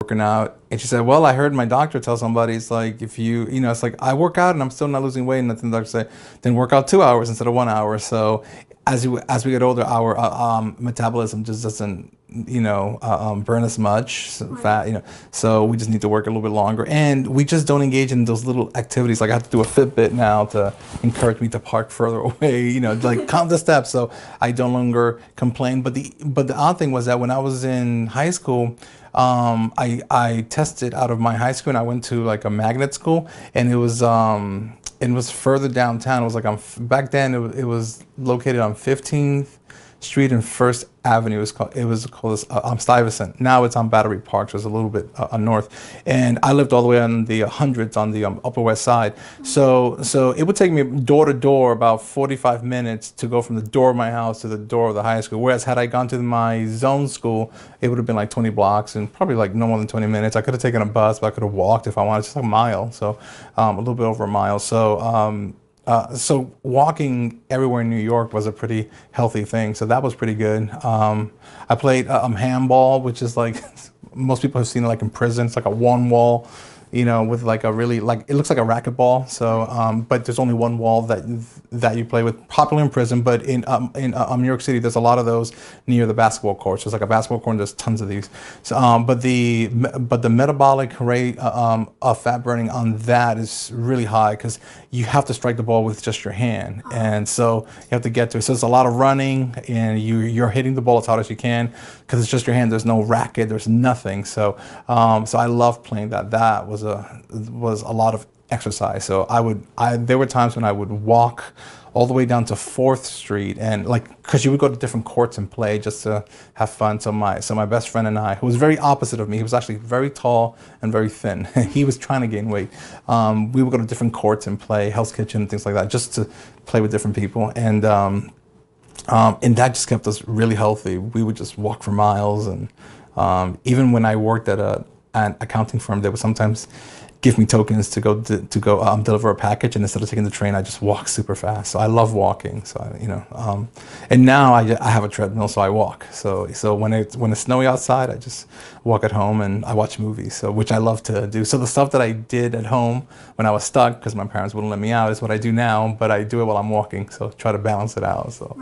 working out, and she said, "Well, I heard my doctor tell somebody it's like if it's like I work out and I'm still not losing weight, and nothing." The doctor said, "Then work out 2 hours instead of 1 hour." So as we get older, our metabolism just doesn't burn as much Right. fat. So we just need to work a little bit longer, and we just don't engage in those little activities. Like I have to do a Fitbit now to encourage me to park further away. Like count the steps, so I don't longer complain. But the odd thing was that when I was in high school. I tested out of my high school and I went to like a magnet school, and it was further downtown. It was like back then it was located on 15th Street and First Avenue. It was called Stuyvesant. Now it's on Battery Park, so it's a little bit north. And I lived all the way on the hundreds on the Upper West Side. So it would take me door to door about 45 minutes to go from the door of my house to the door of the high school. Whereas had I gone to my zone school, it would have been like 20 blocks and probably like no more than 20 minutes. I could have taken a bus, but I could have walked if I wanted, just like a mile. So a little bit over a mile. So walking everywhere in New York was a pretty healthy thing. So that was pretty good. I played handball, which is like most people have seen it like in prison. It's like a one wall, with like a really like it looks like a racquetball. So, but there's only one wall that you play with. Popular in prison, but in New York City, there's a lot of those near the basketball courts. There's like a basketball court, and there's tons of these. So, but the metabolic rate of fat burning on that is really high because you have to strike the ball with just your hand, and so you have to get to it. So it's a lot of running, and you're hitting the ball as hard as you can because it's just your hand. There's no racket. There's nothing. So I love playing that. That was a lot of exercise. So there were times when I would walk all the way down to Fourth Street, and like because you would go to different courts and play just to have fun. So my best friend and I, who was very opposite of me, he was actually very tall and very thin. He was trying to gain weight. We would go to different courts and play Hell's Kitchen and things like that, just to play with different people. And that just kept us really healthy. We would just walk for miles, and even when I worked at an accounting firm, they would sometimes give me tokens to go deliver a package, and instead of taking the train, I just walk super fast. So I love walking. And now I have a treadmill, so I walk. So when it's snowy outside, I just walk at home and I watch movies. So which I love to do. So the stuff that I did at home when I was stuck because my parents wouldn't let me out is what I do now, but I do it while I'm walking. So try to balance it out. So.